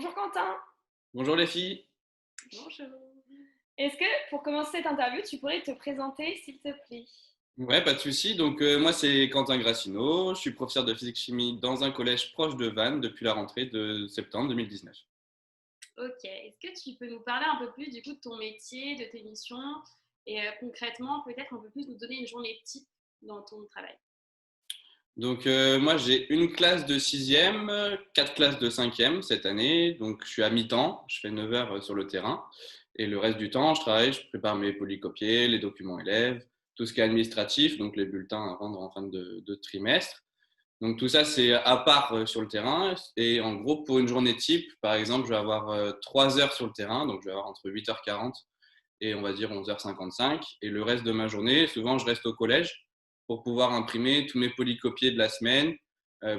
Bonjour Quentin. Bonjour les filles. Bonjour. Est-ce que pour commencer cette interview, tu pourrais te présenter s'il te plaît? Ouais, pas de souci. Donc moi c'est Quentin Grassino. Je suis professeur de physique-chimie dans un collège proche de Vannes depuis la rentrée de septembre 2019. Ok. Est-ce que tu peux nous parler un peu plus du coup de ton métier, de tes missions et concrètement peut-être un peu plus nous donner une journée type dans ton travail? Donc moi j'ai une classe de sixième, quatre classes de cinquième cette année. Donc je suis à mi-temps, je fais 9 heures sur le terrain. Et le reste du temps, je travaille, je prépare mes polycopiés, les documents élèves, tout ce qui est administratif, donc les bulletins à rendre en fin de trimestre. Donc tout ça, c'est à part sur le terrain. Et en gros, pour une journée type, par exemple, je vais avoir 3 heures sur le terrain. Donc je vais avoir entre 8h40 et on va dire 11h55. Et le reste de ma journée, souvent, je reste au collège pour pouvoir imprimer tous mes polycopiés de la semaine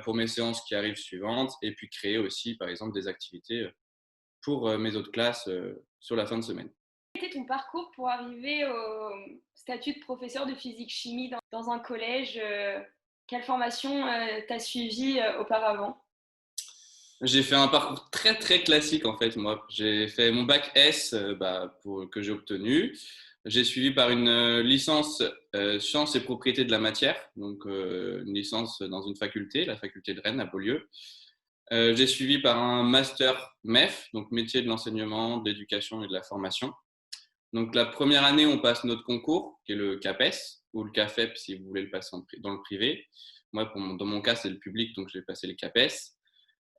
pour mes séances qui arrivent suivantes. Et puis créer aussi, par exemple, des activités pour mes autres classes sur la fin de semaine. Quel était ton parcours pour arriver au statut de professeur de physique-chimie dans un collège? Quelle formation t'as suivi auparavant? J'ai fait un parcours très très classique en fait moi. J'ai fait mon bac S que j'ai obtenu. J'ai suivi par une licence sciences et propriétés de la matière, donc une licence dans une faculté, la faculté de Rennes à Beaulieu. J'ai suivi par un master MEF, donc métier de l'enseignement, de l'éducation et de la formation. Donc la première année, on passe notre concours, qui est le CAPES ou le CAFEP si vous voulez le passer dans le privé. Moi, dans mon cas, c'est le public, donc j'ai passé les CAPES.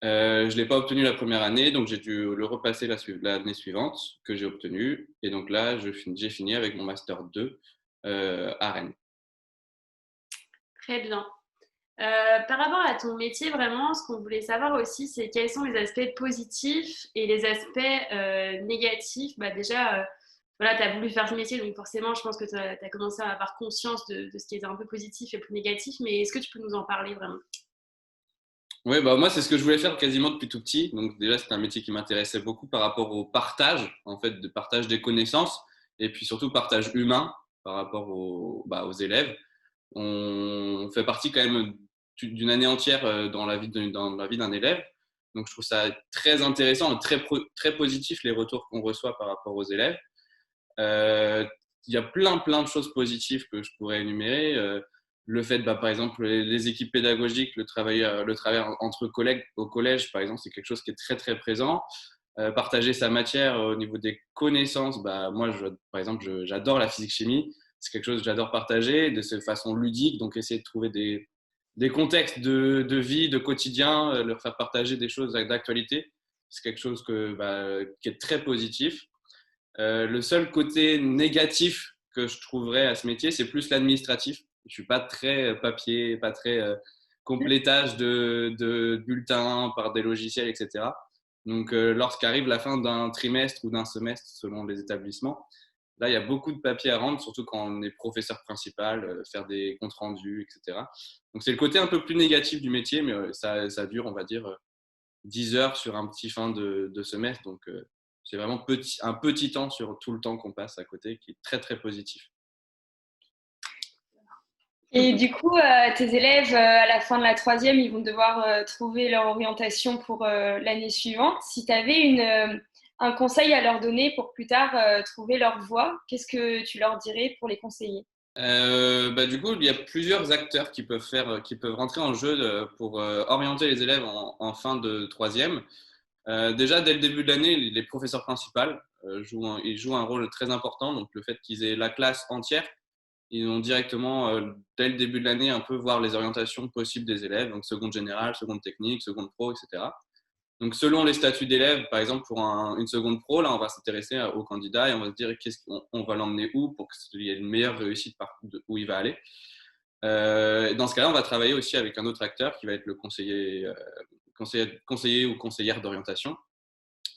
Je ne l'ai pas obtenu la première année, donc j'ai dû le repasser l'année suivante, que j'ai obtenu. Et donc là, j'ai fini avec mon Master 2 à Rennes. Très bien. Par rapport à ton métier, vraiment, ce qu'on voulait savoir aussi, c'est quels sont les aspects positifs et les aspects négatifs. Bah, déjà, voilà, tu as voulu faire ce métier, donc forcément, je pense que tu as commencé à avoir conscience de ce qui était un peu positif et plus négatif, mais est-ce que tu peux nous en parler vraiment? Oui, bah moi, c'est ce que je voulais faire quasiment depuis tout petit. Donc déjà, c'était un métier qui m'intéressait beaucoup par rapport au partage, en fait, de partage des connaissances et puis surtout partage humain par rapport aux élèves. On fait partie quand même d'une année entière dans la vie d'un élève. Donc je trouve ça très intéressant et très positif les retours qu'on reçoit par rapport aux élèves. Euh, il y a plein de choses positives que je pourrais énumérer. Le fait, par exemple, les équipes pédagogiques, le travail entre collègues au collège, par exemple, c'est quelque chose qui est très présent. Partager sa matière au niveau des connaissances, moi, par exemple, j'adore la physique-chimie. C'est quelque chose que j'adore partager de cette façon ludique. Donc, essayer de trouver des contextes de vie, de quotidien, leur faire partager des choses d'actualité. C'est quelque chose qui est très positif. Le seul côté négatif que je trouverais à ce métier, c'est plus l'administratif. Je suis pas très papier, pas très complétage de bulletins par des logiciels, etc. Donc, lorsqu'arrive la fin d'un trimestre ou d'un semestre, selon les établissements, là, il y a beaucoup de papiers à rendre, surtout quand on est professeur principal, faire des comptes rendus, etc. Donc, c'est le côté un peu plus négatif du métier, mais ça dure, on va dire, 10 heures sur un petit fin de semestre. Donc, c'est vraiment un petit temps sur tout le temps qu'on passe à côté qui est très positif. Et du coup, tes élèves, à la fin de la troisième, ils vont devoir trouver leur orientation pour l'année suivante. Si tu avais un conseil à leur donner pour plus tard trouver leur voie, qu'est-ce que tu leur dirais pour les conseiller? Du coup, il y a plusieurs acteurs qui peuvent rentrer en jeu pour orienter les élèves en fin de troisième. Déjà, dès le début de l'année, les professeurs principaux ils jouent un rôle très important. Donc, le fait qu'ils aient la classe entière, ils vont directement, dès le début de l'année, un peu voir les orientations possibles des élèves, donc seconde générale, seconde technique, seconde pro, etc. Donc, selon les statuts d'élèves, par exemple, pour une seconde pro, là, on va s'intéresser au candidat et on va se dire on va l'emmener où pour qu'il y ait une meilleure réussite où il va aller. Dans ce cas-là, on va travailler aussi avec un autre acteur qui va être le conseiller ou conseillère d'orientation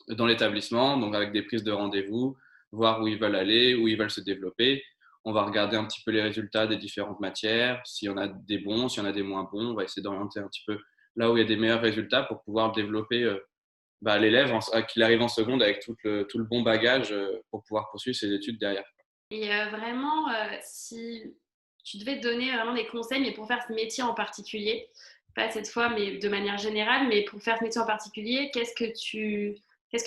dans l'établissement, donc avec des prises de rendez-vous, voir où ils veulent aller, où ils veulent se développer. On va regarder un petit peu les résultats des différentes matières, s'il y en a des bons, s'il y en a des moins bons. On va essayer d'orienter un petit peu là où il y a des meilleurs résultats pour pouvoir développer l'élève qu'il arrive en seconde avec tout le bon bagage pour pouvoir poursuivre ses études derrière. Et vraiment, si tu devais te donner vraiment des conseils, mais pour faire ce métier en particulier, pas cette fois, mais de manière générale, mais pour faire ce métier en particulier, qu'est-ce que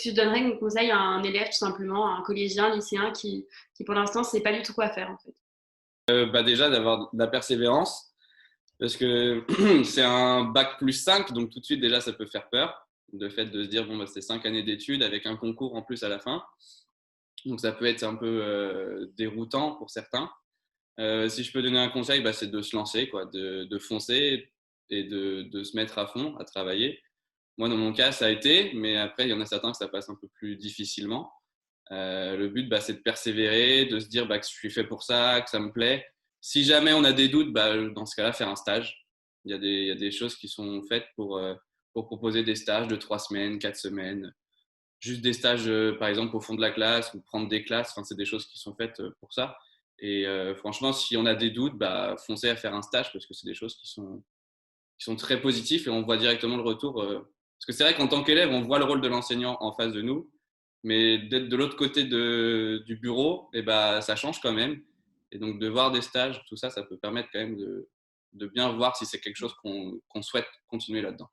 tu donnerais comme conseil à un élève, tout simplement, à un collégien, un lycéen qui pour l'instant, ne sait pas du tout quoi faire, en fait? Déjà, d'avoir de la persévérance, parce que c'est un bac plus 5, donc tout de suite, déjà, ça peut faire peur. Le fait de se dire, bon, bah, c'est 5 années d'études avec un concours en plus à la fin. Donc, ça peut être un peu déroutant pour certains. Si je peux donner un conseil, bah, c'est de se lancer, quoi, de foncer et de se mettre à fond, à travailler. Moi, dans mon cas, ça a été, mais après, il y en a certains que ça passe un peu plus difficilement. Le but, bah, c'est de persévérer, de se dire bah, que je suis fait pour ça, que ça me plaît. Si jamais on a des doutes, bah, dans ce cas-là, faire un stage. Il y a des choses qui sont faites pour proposer des stages de 3 semaines, 4 semaines. Juste des stages, par exemple, au fond de la classe ou prendre des classes. Enfin, c'est des choses qui sont faites pour ça. Et franchement, si on a des doutes, bah, foncez à faire un stage parce que c'est des choses qui sont très positifs et on voit directement le retour. Parce que c'est vrai qu'en tant qu'élève, on voit le rôle de l'enseignant en face de nous, mais d'être de l'autre côté du bureau, et bah, ça change quand même. Et donc de voir des stages, tout ça, ça peut permettre quand même de bien voir si c'est quelque chose qu'on souhaite continuer là-dedans.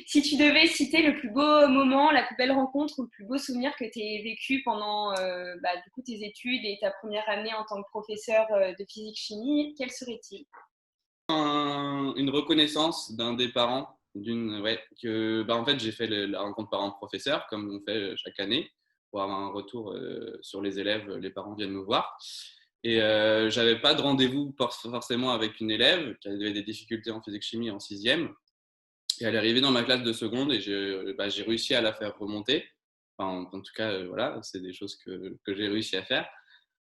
Si tu devais citer le plus beau moment, la plus belle rencontre ou le plus beau souvenir que tu aies vécu pendant du coup, tes études et ta première année en tant que professeur de physique-chimie, quel serait-il? Une reconnaissance d'un des parents, ouais, que bah, en fait j'ai fait la rencontre parents-professeurs comme on fait chaque année pour avoir un retour sur les élèves. Les parents viennent nous voir et j'avais pas de rendez-vous forcément avec une élève qui avait des difficultés en physique-chimie en sixième et elle est arrivée dans ma classe de seconde et j'ai réussi à la faire remonter. Enfin, en tout cas, voilà, c'est des choses que j'ai réussi à faire.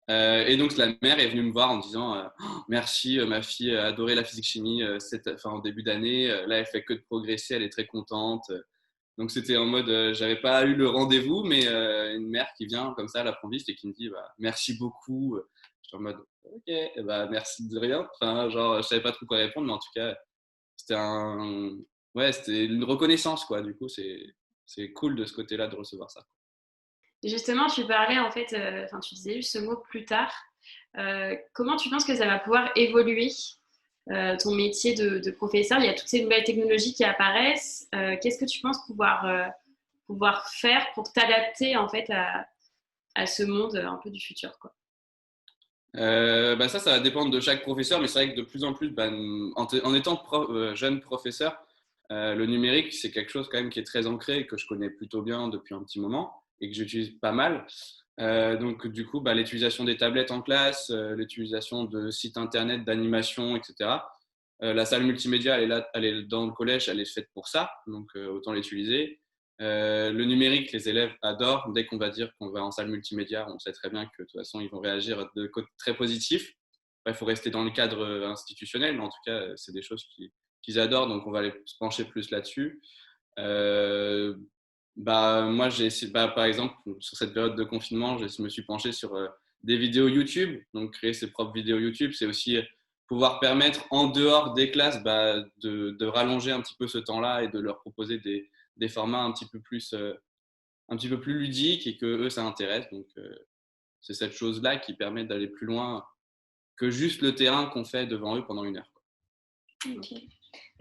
Et donc la mère est venue me voir en me disant oh, merci, ma fille a adoré la physique-chimie en début d'année. Là, elle fait que de progresser, elle est très contente. Donc c'était en mode, j'avais pas eu le rendez-vous, mais une mère qui vient comme ça à l'improviste et qui me dit bah, merci beaucoup. J'étais en mode ok, bah, merci de rien. Enfin, genre, je savais pas trop quoi répondre, mais en tout cas, c'était c'était une reconnaissance quoi. Du coup, c'est cool de ce côté-là de recevoir ça. Justement, tu parlais en fait, enfin, tu disais juste ce mot plus tard. Comment tu penses que ça va pouvoir évoluer ton métier de professeur? Il y a toutes ces nouvelles technologies qui apparaissent. Qu'est-ce que tu penses pouvoir faire pour t'adapter en fait à ce monde un peu du futur, quoi? Ça va dépendre de chaque professeur, mais c'est vrai que de plus en plus, en étant jeune professeur, le numérique, c'est quelque chose quand même qui est très ancré et que je connais plutôt bien depuis un petit moment et que j'utilise pas mal. Donc, du coup, l'utilisation des tablettes en classe, l'utilisation de sites internet, d'animation, etc. La salle multimédia, elle est là, elle est dans le collège, elle est faite pour ça, donc autant l'utiliser. Le numérique, les élèves adorent. Dès qu'on va dire qu'on va en salle multimédia, on sait très bien que de toute façon, ils vont réagir de côté très positif. Il faut rester dans le cadre institutionnel, mais en tout cas, c'est des choses qu'ils adorent, donc on va aller se pencher plus là-dessus. Moi, j'ai essayé, par exemple, sur cette période de confinement, je me suis penché sur des vidéos YouTube. Donc, créer ses propres vidéos YouTube, c'est aussi pouvoir permettre, en dehors des classes, de rallonger un petit peu ce temps-là et de leur proposer des formats un petit peu plus ludiques et que eux, ça intéresse. Donc, c'est cette chose-là qui permet d'aller plus loin que juste le terrain qu'on fait devant eux pendant une heure. Ok.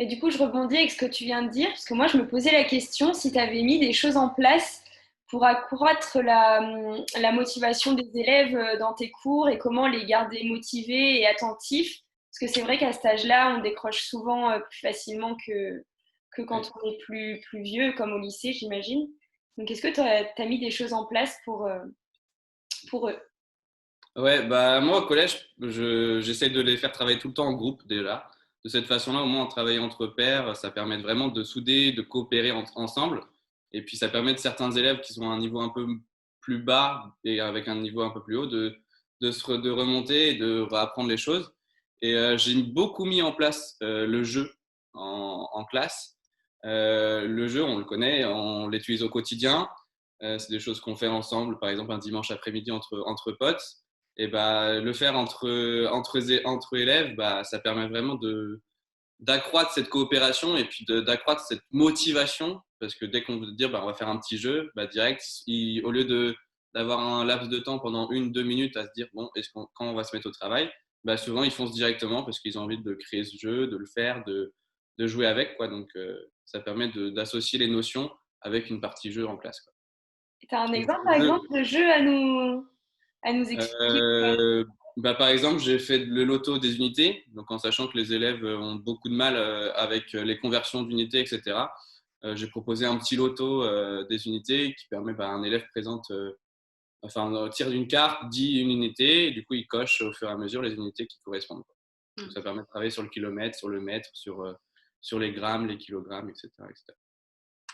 Et du coup, je rebondis avec ce que tu viens de dire, parce que moi, je me posais la question si tu avais mis des choses en place pour accroître la motivation des élèves dans tes cours et comment les garder motivés et attentifs. Parce que c'est vrai qu'à cet âge-là, on décroche souvent plus facilement que Oui. quand on est plus vieux, comme au lycée, j'imagine. Donc, est-ce que tu as mis des choses en place pour eux? Ouais, moi au collège, j'essaie de les faire travailler tout le temps en groupe déjà. De cette façon-là, au moins, en travaillant entre pairs, ça permet vraiment de souder, de coopérer ensemble. Et puis, ça permet de certains élèves qui sont à un niveau un peu plus bas et avec un niveau un peu plus haut de remonter et de réapprendre les choses. Et j'ai beaucoup mis en place le jeu en classe. Le jeu, on le connaît, on l'utilise au quotidien. C'est des choses qu'on fait ensemble, par exemple un dimanche après-midi entre potes. Et le faire entre élèves, ça permet vraiment d'accroître cette coopération et puis d'accroître cette motivation. Parce que dès qu'on veut dire on va faire un petit jeu, direct, au lieu d'avoir un laps de temps pendant 1-2 minutes à se dire bon, quand on va se mettre au travail, souvent ils foncent directement parce qu'ils ont envie de créer ce jeu, de le faire, de jouer avec, quoi. Donc, ça permet d'associer les notions avec une partie jeu en classe, quoi. Tu as un Donc, exemple, par exemple, de jeu à nous expliquer? par exemple, j'ai fait le loto des unités, donc en sachant que les élèves ont beaucoup de mal avec les conversions d'unités, etc. J'ai proposé un petit loto des unités qui permet à un élève présente, tire d'une carte, dit une unité, et du coup, il coche au fur et à mesure les unités qui correspondent. Donc, ça permet de travailler sur le kilomètre, sur le mètre, sur les grammes, les kilogrammes, etc., etc.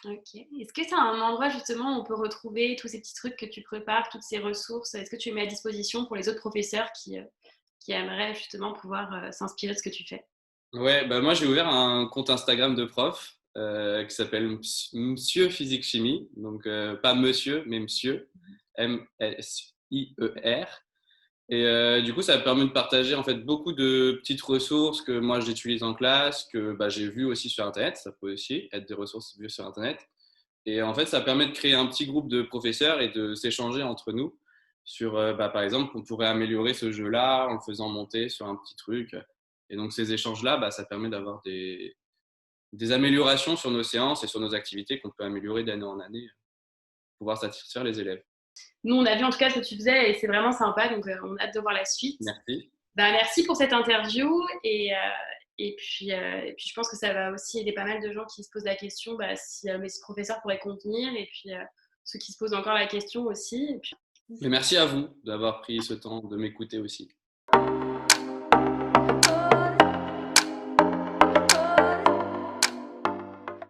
Ok. Est-ce que c'est un endroit justement où on peut retrouver tous ces petits trucs que tu prépares, toutes ces ressources? Est-ce que tu les mets à disposition pour les autres professeurs qui aimeraient justement pouvoir s'inspirer de ce que tu fais? Ouais, moi j'ai ouvert un compte Instagram de prof qui s'appelle Monsieur Physique Chimie, donc pas Monsieur, mais Monsieur, M-S-I-E-R. Et du coup, ça permet de partager en fait beaucoup de petites ressources que moi j'utilise en classe, que j'ai vues aussi sur Internet. Ça peut aussi être des ressources vues sur Internet. Et en fait, ça permet de créer un petit groupe de professeurs et de s'échanger entre nous sur, par exemple, on pourrait améliorer ce jeu-là en le faisant monter sur un petit truc. Et donc, ces échanges-là, ça permet d'avoir des améliorations sur nos séances et sur nos activités qu'on peut améliorer d'année en année pour pouvoir satisfaire les élèves. Nous, on a vu en tout cas ce que tu faisais et c'est vraiment sympa, donc on a hâte de voir la suite. Merci. Merci pour cette interview et puis je pense que ça va aussi aider pas mal de gens qui se posent la question si mes professeurs pourraient convenir et puis ceux qui se posent encore la question aussi. Et puis... Mais merci à vous d'avoir pris ce temps de m'écouter aussi.